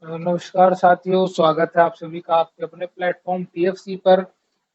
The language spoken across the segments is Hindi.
नमस्कार साथियों, स्वागत है आप सभी का आपके अपने प्लेटफॉर्म टीएफसी पर।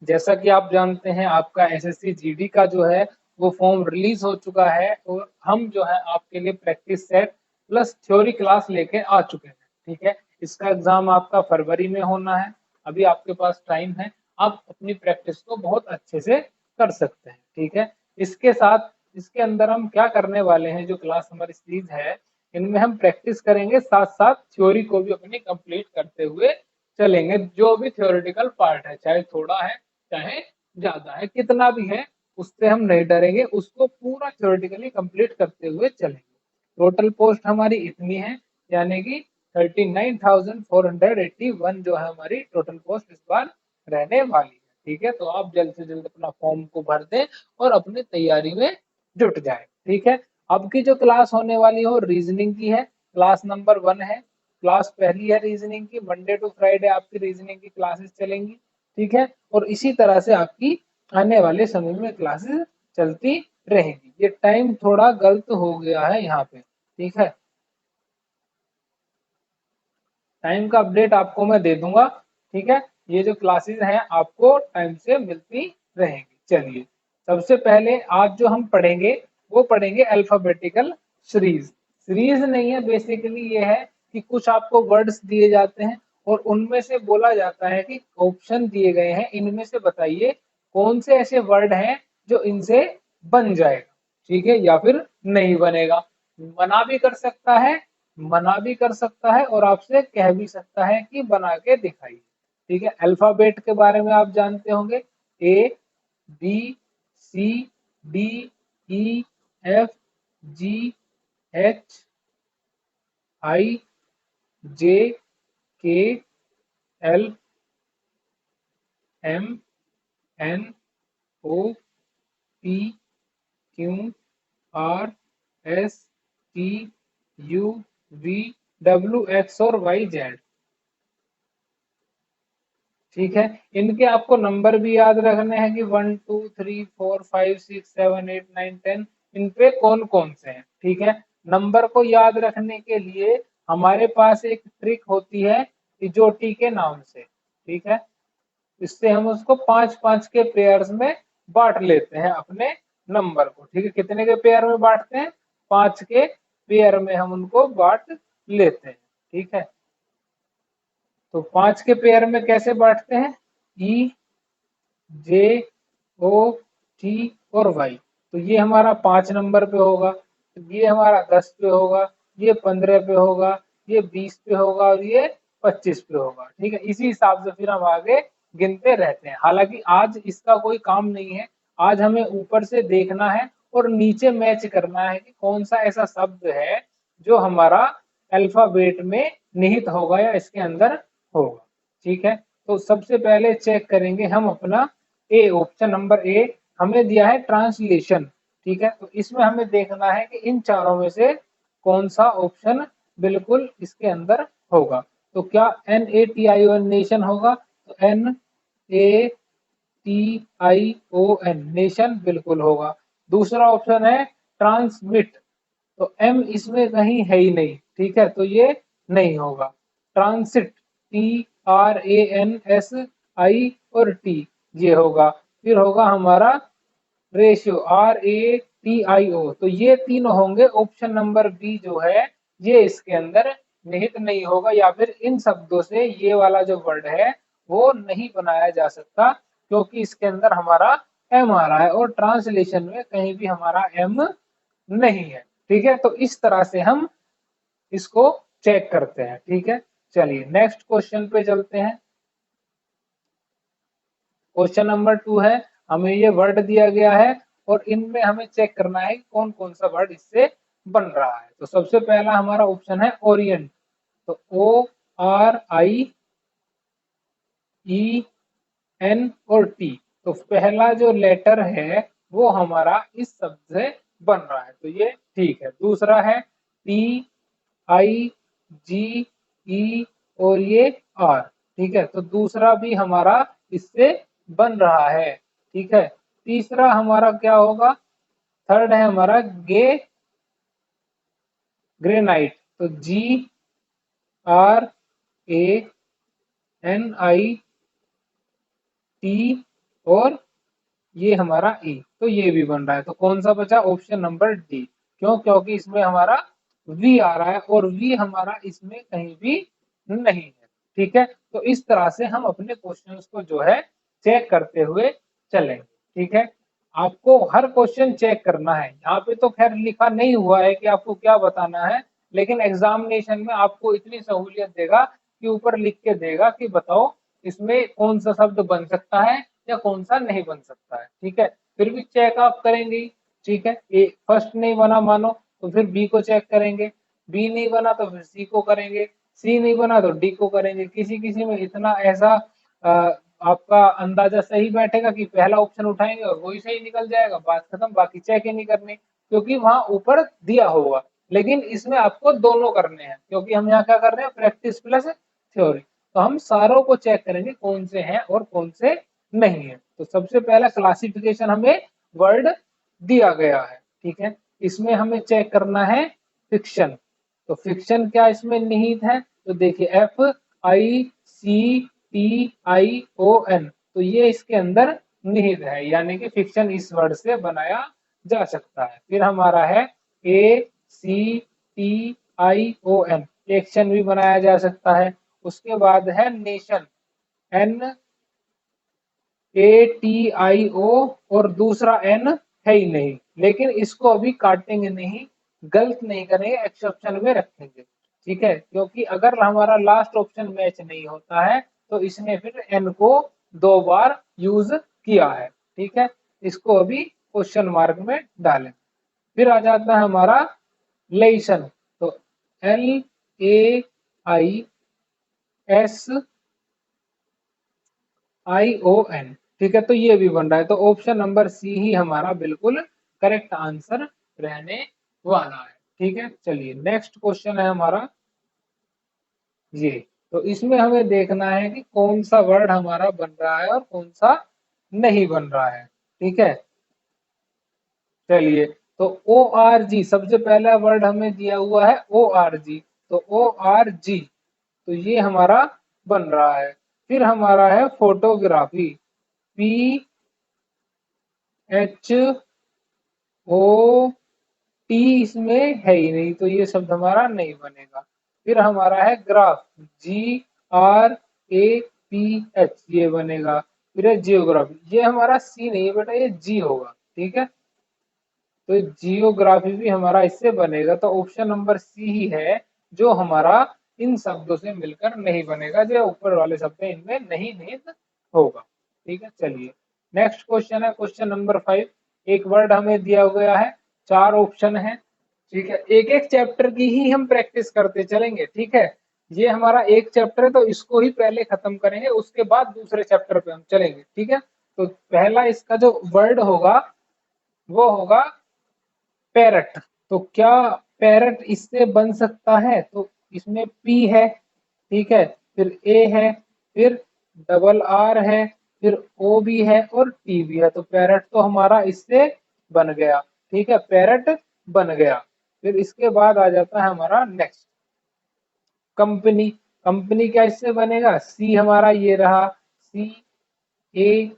जैसा कि आप जानते हैं, आपका एसएससी जीडी का जो है वो फॉर्म रिलीज हो चुका है और हम जो है आपके लिए practice set plus theory class लेके आ चुके हैं। ठीक है, इसका एग्जाम आपका फरवरी में होना है। अभी आपके पास टाइम है, आप अपनी प्रैक्टिस को बहुत अच्छे से कर सकते हैं। ठीक है, इसके साथ इसके अंदर हम क्या करने वाले हैं, जो क्लास हमारी सीरीज है इनमें हम प्रैक्टिस करेंगे, साथ साथ थ्योरी को भी अपनी कंप्लीट करते हुए चलेंगे। जो भी थ्योरेटिकल पार्ट है, चाहे थोड़ा है चाहे ज्यादा है, कितना भी है उससे हम नहीं डरेंगे, उसको पूरा थ्योरेटिकली कंप्लीट करते हुए चलेंगे। टोटल पोस्ट हमारी इतनी है, यानी कि 39,481 जो है हमारी टोटल पोस्ट इस बार रहने वाली है। ठीक है, तो आप जल्द से जल्द अपना फॉर्म को भर दें और अपनी तैयारी में जुट जाए। ठीक है, अब की जो क्लास होने वाली हो रीजनिंग की है, क्लास नंबर 1 है। क्लास पहली है रीजनिंग की, मंडे टू फ्राइडे आपकी रीजनिंग की क्लासेस चलेंगी। ठीक है, और इसी तरह से आपकी आने वाले समय में क्लासेस चलती रहेगी। ये टाइम थोड़ा गलत हो गया है यहाँ पे। ठीक है, टाइम का अपडेट आपको मैं दे दूंगा। ठीक है, ये जो क्लासेस हैं आपको टाइम से मिलती रहेंगी। चलिए, सबसे पहले आज जो हम पढ़ेंगे वो पढ़ेंगे अल्फाबेटिकल सीरीज। सीरीज नहीं है, बेसिकली ये है कि कुछ आपको वर्ड्स दिए जाते हैं और उनमें से बोला जाता है कि ऑप्शन दिए गए हैं, इनमें से बताइए कौन से ऐसे वर्ड हैं जो इनसे बन जाएगा। ठीक है, या फिर नहीं बनेगा। मना भी कर सकता है, मना भी कर सकता है और आपसे कह भी सकता है कि बना के दिखाइए। ठीक है, अल्फाबेट के बारे में आप जानते होंगे, A B C D E F G H I J K L M N O P Q R S T U V W X और वाई जेड। ठीक है, इनके आपको नंबर भी याद रखने हैं कि 1 2 3 4 5 6 7 8 9 10, इन पे कौन कौन से हैं। ठीक है, नंबर को याद रखने के लिए हमारे पास एक ट्रिक होती है इजोटी के नाम से। ठीक है, इससे हम उसको 5 5 के पेयर्स में बांट लेते हैं अपने नंबर को। ठीक है, कितने के पेयर में बांटते हैं? 5 के पेयर में हम उनको बांट लेते हैं। ठीक है, तो 5 के पेयर में कैसे बांटते हैं? ई जे ओ टी और वाई। तो ये हमारा 5 नंबर पे होगा, तो ये हमारा 10 पे होगा, ये 15 पे होगा, ये 20 पे होगा और ये 25 पे होगा। ठीक है, इसी हिसाब से फिर हम आगे गिनते रहते हैं। हालांकि आज इसका कोई काम नहीं है, आज हमें ऊपर से देखना है और नीचे मैच करना है कि कौन सा ऐसा शब्द है जो हमारा अल्फाबेट में निहित होगा या इसके अंदर होगा। ठीक है, तो सबसे पहले चेक करेंगे हम अपना ए, ऑप्शन नंबर ए हमें दिया है ट्रांसलेशन। ठीक है, तो इसमें हमें देखना है कि इन चारों में से कौन सा ऑप्शन बिल्कुल इसके अंदर होगा। तो क्या NATION नेशन होगा? तो NATION नेशन बिल्कुल होगा। दूसरा ऑप्शन है ट्रांसमिट, तो एम इसमें कहीं है ही नहीं। ठीक है, तो ये नहीं होगा। ट्रांसिट, TRANSI और टी, ये होगा। फिर होगा हमारा रेशियो, RATIO, तो ये तीन होंगे। ऑप्शन नंबर बी जो है ये इसके अंदर निहित नहीं होगा, या फिर इन शब्दों से ये वाला जो वर्ड है वो नहीं बनाया जा सकता, क्योंकि इसके अंदर हमारा एम आ रहा है और ट्रांसलेशन में कहीं भी हमारा एम नहीं है। ठीक है, तो इस तरह से हम इसको चेक करते हैं। ठीक है, चलिए नेक्स्ट क्वेश्चन पे चलते हैं। क्वेश्चन नंबर 2 है, हमें ये वर्ड दिया गया है और इनमें हमें चेक करना है कौन कौन सा वर्ड इससे बन रहा है। तो सबसे पहला हमारा ऑप्शन है ओरिएंट, तो ORIEN और टी, तो पहला जो लेटर है वो हमारा इस शब्द से बन रहा है, तो ये ठीक है। दूसरा है TIGE और ये R। ठीक है, तो दूसरा भी हमारा इससे बन रहा है। ठीक है, तीसरा हमारा क्या होगा? थर्ड है हमारा ग्रेनाइट, तो GRANITE, ANIT और ये हमारा ई, तो ये भी बन रहा है। तो कौन सा बचा? Option number D. क्यों? क्योंकि इसमें हमारा वी आ रहा है और वी हमारा इसमें कहीं भी नहीं है। ठीक है, तो इस तरह से हम अपने क्वेश्चंस को जो है चेक करते हुए चलेंगे। ठीक है, आपको हर क्वेश्चन चेक करना है। यहाँ पे तो खैर लिखा नहीं हुआ है कि आपको क्या बताना है, लेकिन एग्जामिनेशन में आपको इतनी सहूलियत देगा कि ऊपर लिख के देगा कि बताओ इसमें कौन सा शब्द बन सकता है या कौन सा नहीं बन सकता है। ठीक है, फिर भी चेक आप करेंगे। ठीक है, ए फर्स्ट नहीं बना मानो तो फिर बी को चेक करेंगे, बी नहीं बना तो फिर सी को करेंगे, सी नहीं बना तो डी को करेंगे। किसी किसी में इतना ऐसा आपका अंदाजा सही बैठेगा कि पहला ऑप्शन उठाएंगे और वही सही निकल जाएगा, बात खत्म, बाकी चेक ही नहीं करनी क्योंकि वहां ऊपर दिया होगा। लेकिन इसमें आपको दोनों करने हैं क्योंकि हम यहाँ क्या कर रहे हैं, प्रैक्टिस प्लस थ्योरी। तो हम सारों को चेक करेंगे कौन से हैं और कौन से नहीं है। तो सबसे पहला क्लासिफिकेशन हमें वर्ड दिया गया है। ठीक है, इसमें हमें चेक करना है फिक्शन। तो फिक्शन क्या इसमें निहित है? तो देखिए FICTION, तो ये इसके अंदर निहित है, यानी कि फिक्शन इस वर्ड से बनाया जा सकता है। फिर हमारा है ACTION, एक्शन भी बनाया जा सकता है। उसके बाद है नेशन, NATIO, और दूसरा एन है ही नहीं, लेकिन इसको अभी काटेंगे नहीं, गलत नहीं करेंगे, एक्सेप्शन में रखेंगे। ठीक है, क्योंकि अगर हमारा लास्ट ऑप्शन मैच नहीं होता है तो इसने फिर एन को 2 बार यूज किया है। ठीक है, इसको अभी क्वेश्चन मार्क में डालें। फिर आ जाता है हमारा लेसन। तो LAISION। ठीक है, तो ये भी बन रहा है। तो ऑप्शन नंबर सी ही हमारा बिल्कुल करेक्ट आंसर रहने वाला है। ठीक है, चलिए नेक्स्ट क्वेश्चन है हमारा ये। तो इसमें हमें देखना है कि कौन सा वर्ड हमारा बन रहा है और कौन सा नहीं बन रहा है। ठीक है, चलिए, तो ORG सबसे पहला वर्ड हमें दिया हुआ है, ORG। तो ORG, तो ये हमारा बन रहा है। फिर हमारा है फोटोग्राफी, PHOT, इसमें है ही नहीं तो ये शब्द हमारा नहीं बनेगा। फिर हमारा है ग्राफ, GRAPH, ये बनेगा। फिर है जियोग्राफी, ये हमारा सी नहीं है बेटा, ये जी होगा। ठीक है, तो जियोग्राफी भी हमारा इससे बनेगा। तो ऑप्शन नंबर सी ही है जो हमारा इन शब्दों से मिलकर नहीं बनेगा, जो ऊपर वाले शब्द इनमें नहीं निहित होगा। ठीक है, चलिए नेक्स्ट क्वेश्चन है क्वेश्चन नंबर 5। एक वर्ड हमें दिया गया है, 4 ऑप्शन है। ठीक है, एक एक चैप्टर की ही हम प्रैक्टिस करते चलेंगे। ठीक है, ये हमारा एक चैप्टर है तो इसको ही पहले खत्म करेंगे, उसके बाद दूसरे चैप्टर पे हम चलेंगे। ठीक है, तो पहला इसका जो वर्ड होगा वो होगा पैरट। तो क्या पैरट इससे बन सकता है? तो इसमें पी है, ठीक है, फिर ए है, फिर RR है, फिर ओ भी है और टी भी है। तो पैरट तो हमारा इससे बन गया। ठीक है, पैरट बन गया। फिर इसके बाद आ जाता है हमारा नेक्स्ट कंपनी। कंपनी क्या इससे बनेगा? सी हमारा ये रहा, CAMPON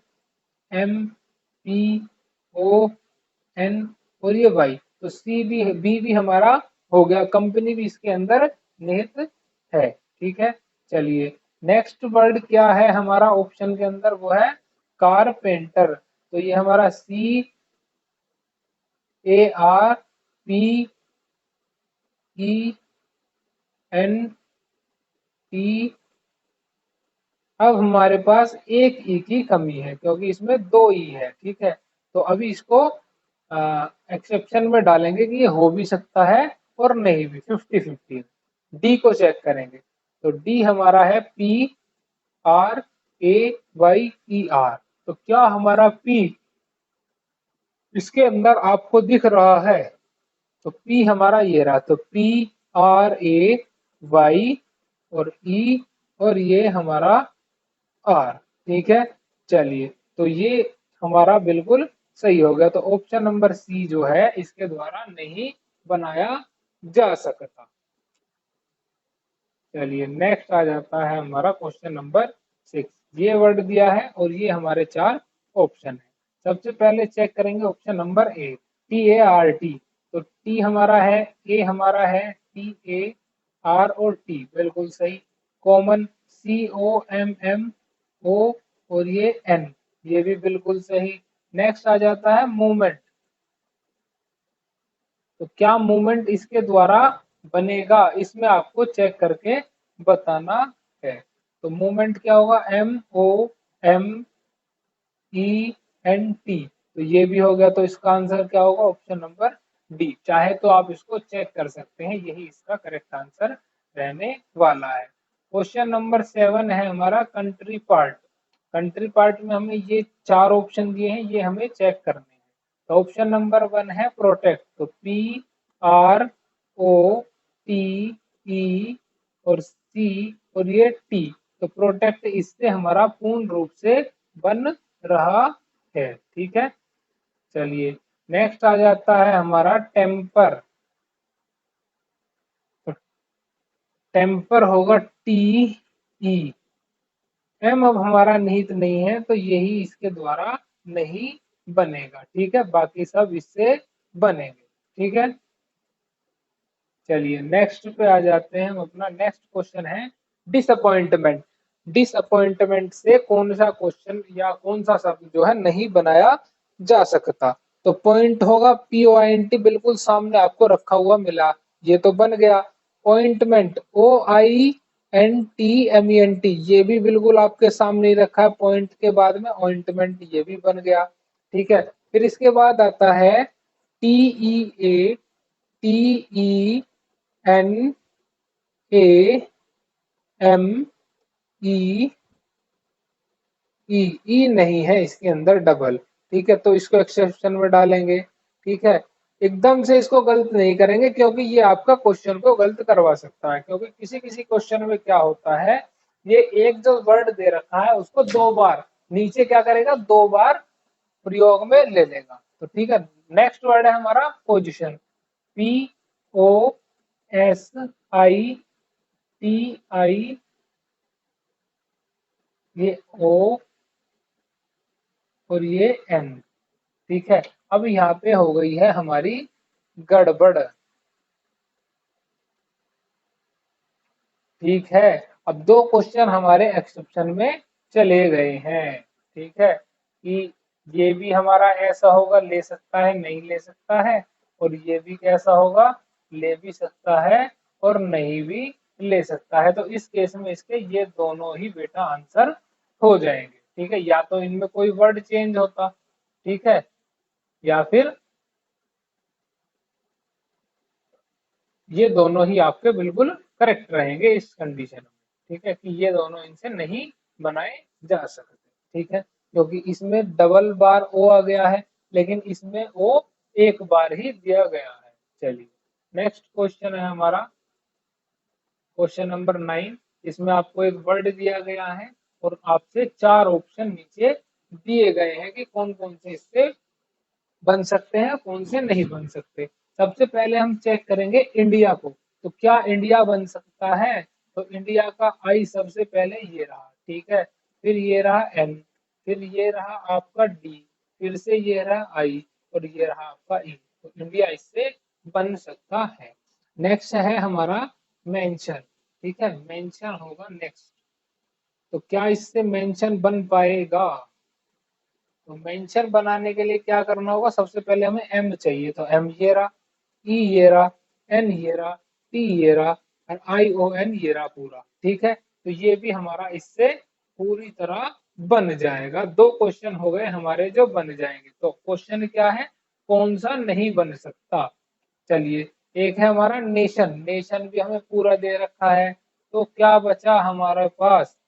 और ये वाई, तो सी भी बी भी हमारा हो गया, कंपनी भी इसके अंदर निहित है। ठीक है, चलिए नेक्स्ट वर्ड क्या है हमारा ऑप्शन के अंदर? वो है कारपेंटर। तो ये हमारा CARPENT। अब हमारे पास एक ई की कमी है क्योंकि इसमें 2 ई है। ठीक है, तो अभी इसको एक्सेप्शन में डालेंगे कि ये हो भी सकता है और नहीं भी, 50-50। डी को चेक करेंगे। तो डी हमारा है PRAYER। तो क्या हमारा पी इसके अंदर आपको दिख रहा है? तो पी हमारा ये रहा, तो PRAY और ई और ये हमारा आर। ठीक है, चलिए, तो ये हमारा बिल्कुल सही हो गया। तो ऑप्शन नंबर सी जो है इसके द्वारा नहीं बनाया जा सकता। चलिए नेक्स्ट आ जाता है हमारा क्वेश्चन नंबर 6। ये वर्ड दिया है और ये हमारे 4 ऑप्शन है। सबसे पहले चेक करेंगे ऑप्शन नंबर ए, TART। तो टी हमारा है, ए हमारा है, TAR और टी बिल्कुल सही। कॉमन, COMMO और ये एन, ये भी बिल्कुल सही। नेक्स्ट आ जाता है मूवमेंट। तो क्या मूवमेंट इसके द्वारा बनेगा, इसमें आपको चेक करके बताना है। तो मूवमेंट क्या होगा, MOMENT। तो ये भी हो गया, तो इसका आंसर क्या होगा, ऑप्शन नंबर डी। चाहे तो आप इसको चेक कर सकते हैं, यही इसका करेक्ट आंसर रहने वाला है। क्वेश्चन नंबर 7 है हमारा कंट्री पार्ट। कंट्री पार्ट में हमें ये 4 ऑप्शन दिए हैं, ये हमें चेक करने हैं। तो ऑप्शन नंबर 1 है प्रोटेक्ट। तो PROTE और सी और ये टी। तो प्रोटेक्ट इससे हमारा पूर्ण रूप से बन रहा है। ठीक है, चलिए नेक्स्ट आ जाता है हमारा टेम्पर। तो टेम्पर होगा TE। एम अब हमारा निहित नहीं है, तो यही इसके द्वारा नहीं बनेगा। ठीक है, बाकी सब इससे बनेंगे। ठीक है, चलिए नेक्स्ट पे आ जाते हैं हम। अपना नेक्स्ट क्वेश्चन है डिसअपॉइंटमेंट। डिसअपॉइंटमेंट से कौन सा क्वेश्चन या कौन सा शब्द जो है नहीं बनाया जा सकता। तो पॉइंट होगा POINT, बिल्कुल सामने आपको रखा हुआ मिला, ये तो बन गया। पॉइंटमेंट OINTMENT, ये भी बिल्कुल आपके सामने ही रखा है, पॉइंट के बाद में ऑइंटमेंट, ये भी बन गया। ठीक है, फिर इसके बाद आता है TEATENAME। ई नहीं है इसके अंदर डबल। ठीक है, तो इसको एक्सेप्शन में डालेंगे। ठीक है, एकदम से इसको गलत नहीं करेंगे, क्योंकि ये आपका क्वेश्चन को गलत करवा सकता है। क्योंकि किसी किसी क्वेश्चन में क्या होता है, ये एक जो वर्ड दे रखा है उसको 2 बार नीचे क्या करेगा, 2 बार प्रयोग में ले लेगा। तो ठीक है, नेक्स्ट वर्ड है हमारा पोजिशन। POSITI, ये O और ये N। ठीक है, अब यहाँ पे हो गई है हमारी गड़बड़। ठीक है, अब 2 क्वेश्चन हमारे एक्सेप्शन में चले गए हैं। ठीक है, कि ये भी हमारा ऐसा होगा, ले सकता है, नहीं ले सकता है, और ये भी कैसा होगा, ले भी सकता है और नहीं भी ले सकता है। तो इस केस में इसके ये दोनों ही बेटा आंसर हो जाएंगे। ठीक है, या तो इनमें कोई वर्ड चेंज होता, ठीक है, या फिर ये दोनों ही आपके बिल्कुल करेक्ट रहेंगे इस कंडीशन में। ठीक है, कि ये दोनों इनसे नहीं बनाए जा सकते। ठीक है, क्योंकि इसमें डबल बार ओ आ गया है, लेकिन इसमें ओ एक बार ही दिया गया है। चलिए नेक्स्ट क्वेश्चन है हमारा क्वेश्चन नंबर 9। इसमें आपको एक वर्ड दिया गया है और आपसे 4 ऑप्शन नीचे दिए गए हैं कि कौन कौन से इससे बन सकते हैं, कौन से नहीं बन सकते। सबसे पहले हम चेक करेंगे इंडिया को। तो क्या इंडिया बन सकता है, तो इंडिया का आई सबसे पहले ये रहा। ठीक है, फिर ये रहा एन, फिर ये रहा आपका डी, फिर से ये रहा आई और ये रहा आपका ई। तो इंडिया इससे बन सकता है। नेक्स्ट है हमारा मेंशन। ठीक है, मेंशन होगा नेक्स्ट। तो क्या इससे मेंशन बन पाएगा, तो मेंशन बनाने के लिए क्या करना होगा, सबसे पहले हमें एम चाहिए। तो एम ये रहा, ई ये रहा, एन ये रहा, टी ये रहा और ION ये रहा पूरा। ठीक है, तो ये भी हमारा इससे पूरी तरह बन जाएगा। 2 क्वेश्चन हो गए हमारे जो बन जाएंगे। तो क्वेश्चन क्या है, कौन सा नहीं बन सकता। चलिए, एक है हमारा नेशन। नेशन भी हमें पूरा दे रखा है, तो क्या बचा हमारे पास,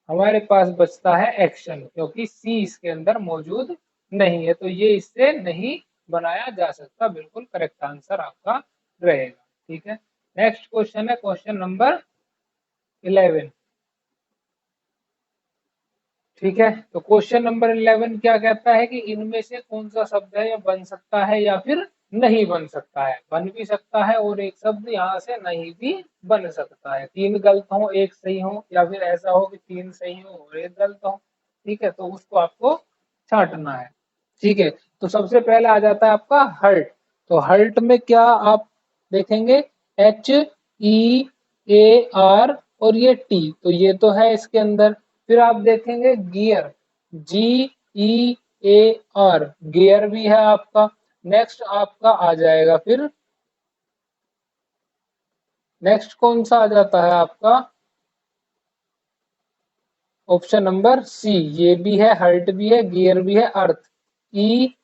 हमारे पास बचता है एक्शन, क्योंकि सी इसके अंदर मौजूद नहीं है, तो ये इससे नहीं बनाया जा सकता। बिल्कुल करेक्ट आंसर आपका रहेगा। ठीक है, नेक्स्ट क्वेश्चन है क्वेश्चन नंबर 11। ठीक है, तो क्वेश्चन नंबर 11 क्या कहता है कि इनमें से कौन सा शब्द है या बन सकता है या फिर नहीं बन सकता है, बन भी सकता है और एक शब्द यहाँ से नहीं भी बन सकता है। तीन गलत हो एक सही हो, या फिर ऐसा हो कि तीन सही हो और एक गलत हो। ठीक है, तो उसको आपको छांटना है। ठीक है, तो सबसे पहले आ जाता है आपका हर्ट। तो हर्ट में क्या आप देखेंगे, HEAR और ये टी, तो ये तो है इसके अंदर। फिर आप देखेंगे गियर, GEAR, गियर भी है आपका। नेक्स्ट आपका आ जाएगा, फिर नेक्स्ट कौन सा आ जाता है आपका, ऑप्शन नंबर सी, ये भी है, हर्ट भी है, गियर भी है, अर्थ, EAR,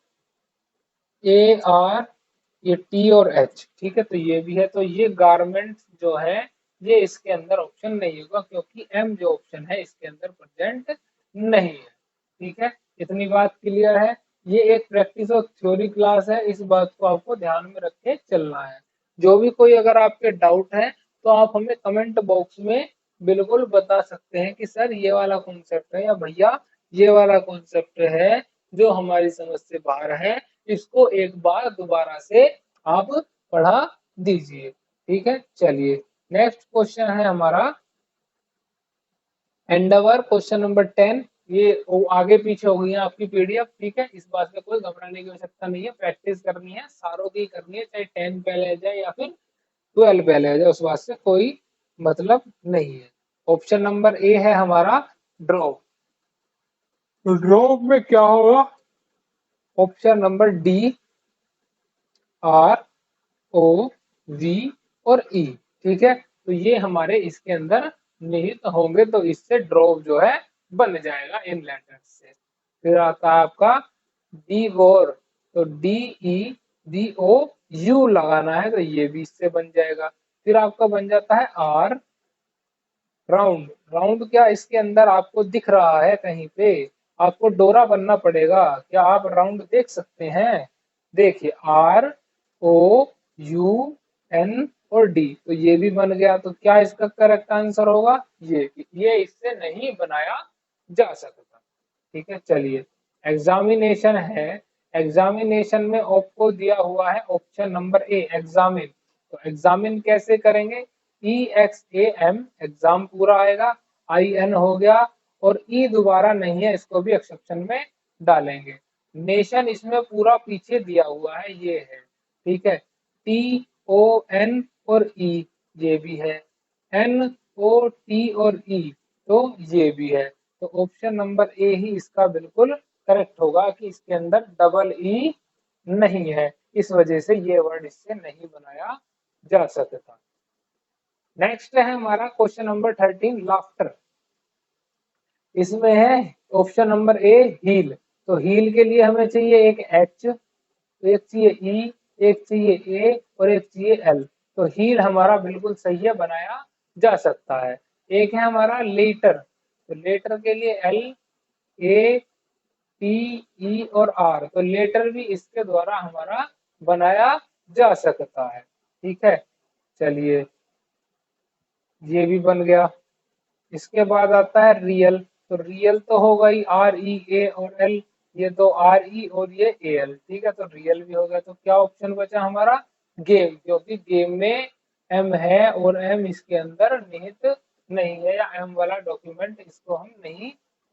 ये टी और एच। ठीक है, तो ये भी है, तो ये गारमेंट जो है ये इसके अंदर ऑप्शन नहीं होगा, क्योंकि एम जो ऑप्शन है इसके अंदर प्रेजेंट नहीं है। ठीक है, इतनी बात क्लियर है। ये एक प्रैक्टिस और थ्योरी क्लास है, इस बात को आपको ध्यान में रख के चलना है। जो भी कोई अगर आपके डाउट है तो आप हमें कमेंट बॉक्स में बिल्कुल बता सकते हैं कि सर ये वाला कॉन्सेप्ट है, या भैया ये वाला कॉन्सेप्ट है जो हमारी समझ से बाहर है, इसको एक बार दोबारा से आप पढ़ा दीजिए। ठीक है, चलिए नेक्स्ट क्वेश्चन है हमारा एंडवर, क्वेश्चन नंबर 10। ये आगे पीछे हो गई है आपकी पीडीएफ। ठीक है, इस बात में कोई घबराने की आवश्यकता नहीं है, प्रैक्टिस करनी है, सारों की करनी है, चाहे 10 पहले आ जाए या फिर 12 पहले आ जाए, उस बात से कोई मतलब नहीं है। ऑप्शन नंबर ए है हमारा ड्रॉप। तो ड्रॉप में क्या होगा, ऑप्शन नंबर डी, ROV और E। ठीक है, तो ये हमारे इसके अंदर निहित होंगे, तो इससे ड्रॉप जो है बन जाएगा इन लेटर से। फिर आता है आपका डी वोर, तो DEVOU लगाना है, तो ये भी इससे बन जाएगा। फिर आपका बन जाता है R राउंड। राउंड क्या इसके अंदर आपको दिख रहा है कहीं पे, आपको डोरा बनना पड़ेगा। क्या आप राउंड देख सकते हैं, देखिए ROUN और डी, तो ये भी बन गया। तो क्या इसका करेक्ट आंसर होगा, ये इससे नहीं बनाया जा सकता। ठीक है, चलिए एग्जामिनेशन है। एग्जामिनेशन में आपको दिया हुआ है ऑप्शन नंबर ए एग्जामिन। तो एग्जामिन कैसे करेंगे, EXAM, एग्जाम पूरा आएगा, IN हो गया, और ई दोबारा नहीं है, इसको भी एक्सेप्शन में डालेंगे। नेशन इसमें पूरा पीछे दिया हुआ है, ये है। ठीक है, TON और ई, ये भी है, NOT और ई, तो ये भी है। तो ऑप्शन नंबर ए ही इसका बिल्कुल करेक्ट होगा कि इसके अंदर डबल ई नहीं है, इस वजह से ये वर्ड इससे नहीं बनाया जा सकता। नेक्स्ट है हमारा क्वेश्चन नंबर 13, लाफ्टर। इसमें है ऑप्शन नंबर ए हील। तो हील के लिए हमें चाहिए एक एच, एक चाहिए ई, एक चाहिए ए और एक चाहिए एल। तो हील हमारा बिल्कुल सही है, बनाया जा सकता है। एक है हमारा लेटर, तो लेटर के लिए एल, ए, टी, ई और आर, तो लेटर भी इसके द्वारा हमारा बनाया जा सकता है। ठीक है, चलिए ये भी बन गया। इसके बाद आता है रियल। तो रियल तो होगा ही, REA और एल, ये दो RE और ये AL। ठीक है, तो रियल भी हो गया। तो क्या ऑप्शन बचा हमारा, गेम, क्योंकि गेम में M है और M इसके अंदर निहित नहीं है, या M वाला डॉक्यूमेंट इसको हम नहीं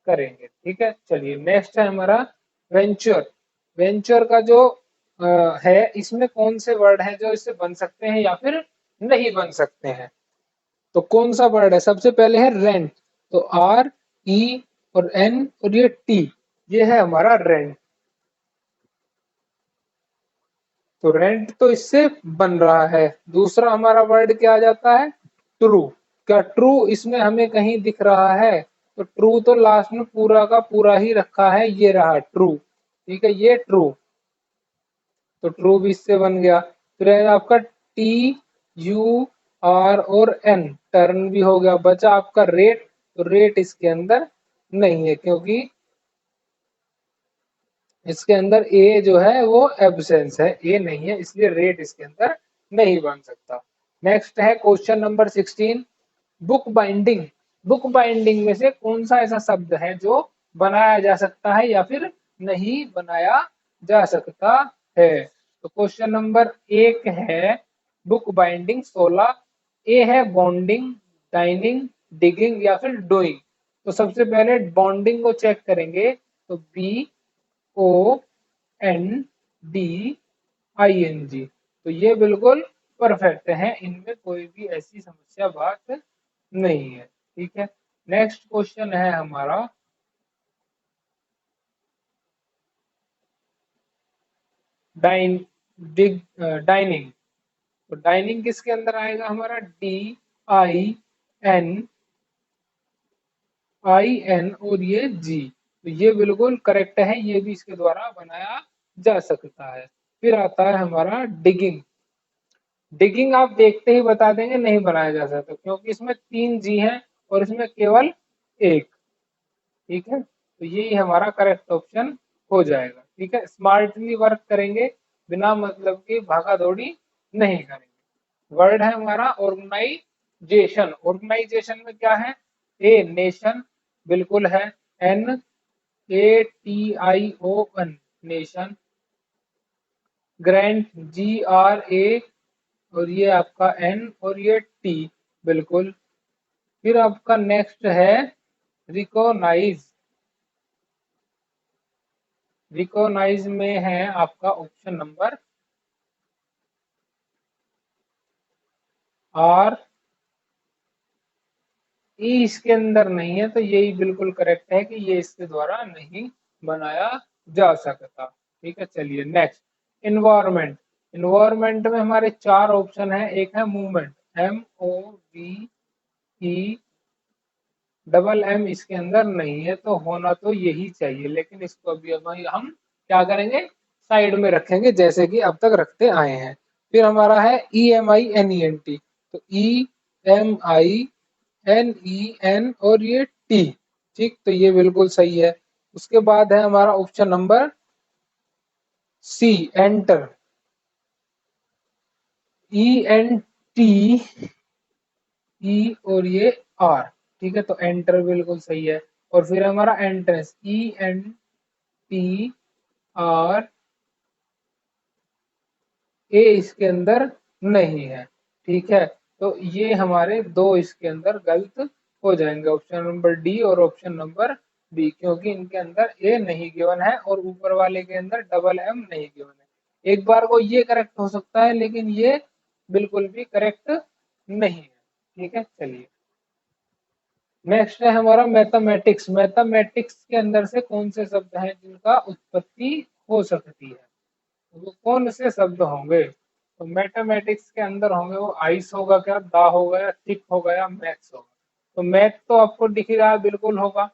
करेंगे। ठीक है, चलिए नेक्स्ट है हमारा वेंचर। वेंचर का जो है, इसमें कौन से वर्ड है जो इससे बन सकते हैं या फिर नहीं बन सकते हैं। तो कौन सा वर्ड है, सबसे पहले है रेंट। तो RE और N और ये T, ये है हमारा रेंट। तो रेंट तो इससे बन रहा है। दूसरा हमारा वर्ड क्या आ जाता है, ट्रू। क्या ट्रू इसमें हमें कहीं दिख रहा है, तो ट्रू तो लास्ट में पूरा का पूरा ही रखा है, ये रहा ट्रू। ठीक है, ये ट्रू, तो ट्रू भी इससे बन गया। फिर है आपका TUR और N, टर्न भी हो गया। बचा आपका रेट, तो रेट इसके अंदर नहीं है, क्योंकि इसके अंदर ए जो है वो एब्सेंस है, ए नहीं है, इसलिए रेट इसके अंदर नहीं बन सकता। नेक्स्ट है question number 16, book binding. Book binding में से कौन सा ऐसा शब्द है जो बनाया जा सकता है या फिर नहीं बनाया जा सकता है। तो क्वेश्चन नंबर 1 है बुक बाइंडिंग 16, ए है बॉन्डिंग, डाइनिंग, डिगिंग या फिर डूइंग। तो सबसे पहले बॉन्डिंग को चेक करेंगे, तो BONDING, तो ये बिल्कुल परफेक्ट है, इनमें कोई भी ऐसी समस्या बात नहीं है। ठीक है, नेक्स्ट क्वेश्चन है हमारा डाइनिंग। तो डाइनिंग किसके अंदर आएगा हमारा, DININ और ये जी। तो ये बिल्कुल करेक्ट है, ये भी इसके द्वारा बनाया जा सकता है। फिर आता है हमारा डिगिंग। डिगिंग आप देखते ही बता देंगे नहीं बनाया जा सकता, क्योंकि इसमें 3 जी हैं और इसमें केवल एक। ठीक है, तो यही हमारा करेक्ट ऑप्शन हो जाएगा। ठीक है, स्मार्टली वर्क करेंगे, बिना मतलब की भागा दौड़ी नहीं करेंगे। वर्ड है हमारा ऑर्गेनाइजेशन। ऑर्गेनाइजेशन में क्या है, ए नेशन बिल्कुल है, NATION नेशन, ग्रैंड GRA और ये आपका N और ये T बिल्कुल। फिर आपका नेक्स्ट है रिकॉनाइज। रिकॉनाइज में है आपका ऑप्शन नंबर R, ई इसके अंदर नहीं है, तो यही बिल्कुल करेक्ट है कि ये इसके द्वारा नहीं बनाया जा सकता। ठीक है, चलिए नेक्स्ट इन्वायरमेंट। इन्वायरमेंट में हमारे 4 ऑप्शन है। एक है मूवमेंट, MOVE, इसके अंदर नहीं है, तो होना तो यही चाहिए, लेकिन इसको अभी हम क्या करेंगे, साइड में रखेंगे जैसे कि अब तक रखते आए हैं। फिर हमारा है EMINENT, तो EMINEN और ये टी। ठीक, तो ये बिल्कुल सही है। उसके बाद है हमारा option number C, enter, ENTE और ये R। ठीक है, तो एंटर बिल्कुल सही है। और फिर हमारा एंट्रेंस, ENTRA, इसके अंदर नहीं है। ठीक है, तो ये हमारे 2 इसके अंदर गलत हो जाएंगे, ऑप्शन नंबर डी और ऑप्शन नंबर बी, क्योंकि इनके अंदर ए नहीं गिवन है और ऊपर वाले के अंदर MM नहीं गिवन है। एक बार को ये करेक्ट हो सकता है, लेकिन ये बिल्कुल भी करेक्ट नहीं है। ठीक है, चलिए नेक्स्ट है हमारा मैथमेटिक्स। मैथमेटिक्स के अंदर से कौन से शब्द हैं जिनका उत्पत्ति हो सकती है, वो कौन से शब्द होंगे। तो मैथमेटिक्स के अंदर होंगे वो आइस होगा क्या, दा होगा या थिक होगा या मैथ्स होगा। तो मैथ तो आपको दिख रहा है बिल्कुल होगा,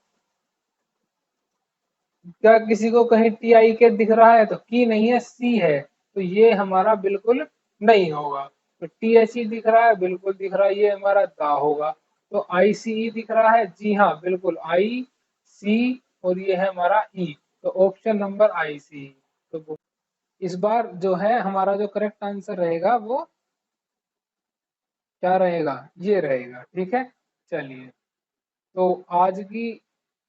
क्या किसी को कहीं TI के दिख रहा है, तो की नहीं है, सी है, तो ये हमारा बिल्कुल नहीं होगा। तो THE दिख रहा है, बिल्कुल दिख रहा है, ये हमारा दा होगा। तो ICE दिख रहा है, जी हाँ बिल्कुल IC, और ये है हमारा ई, तो ऑप्शन नंबर IC। तो इस बार जो है हमारा जो करेक्ट आंसर रहेगा वो क्या रहेगा, ये रहेगा। ठीक है, चलिए तो आज की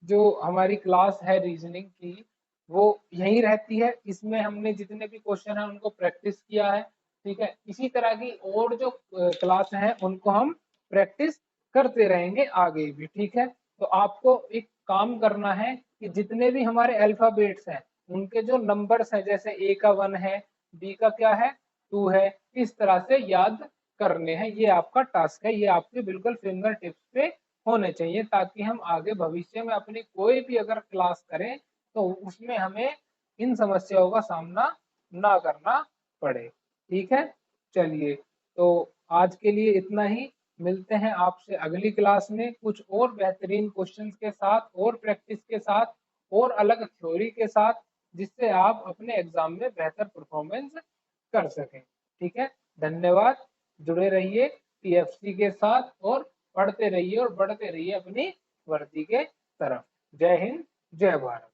जो हमारी क्लास है रीजनिंग की, वो यही रहती है। इसमें हमने जितने भी क्वेश्चन है उनको प्रैक्टिस किया है। ठीक है, इसी तरह की और जो क्लास है उनको हम प्रैक्टिस करते रहेंगे आगे भी। ठीक है, तो आपको एक काम करना है कि जितने भी हमारे अल्फाबेट्स हैं उनके जो नंबर्स हैं, जैसे ए का 1 है, बी का क्या है 2 है, इस तरह से याद करने हैं। ये आपका टास्क है, ये आपके बिल्कुल फिंगर टिप्स पे होने चाहिए, ताकि हम आगे भविष्य में अपनी कोई भी अगर क्लास करें तो उसमें हमें इन समस्याओं का सामना ना करना पड़े। ठीक है, चलिए तो आज के लिए इतना ही। मिलते हैं आपसे अगली क्लास में कुछ और बेहतरीन क्वेश्चंस के साथ और प्रैक्टिस के साथ और अलग थ्योरी के साथ, जिससे आप अपने एग्जाम में बेहतर परफॉर्मेंस कर सकें। ठीक है, धन्यवाद। जुड़े रहिए TFC के साथ और पढ़ते रहिए और बढ़ते रहिए अपनी वर्दी के तरफ। जय हिंद, जय भारत।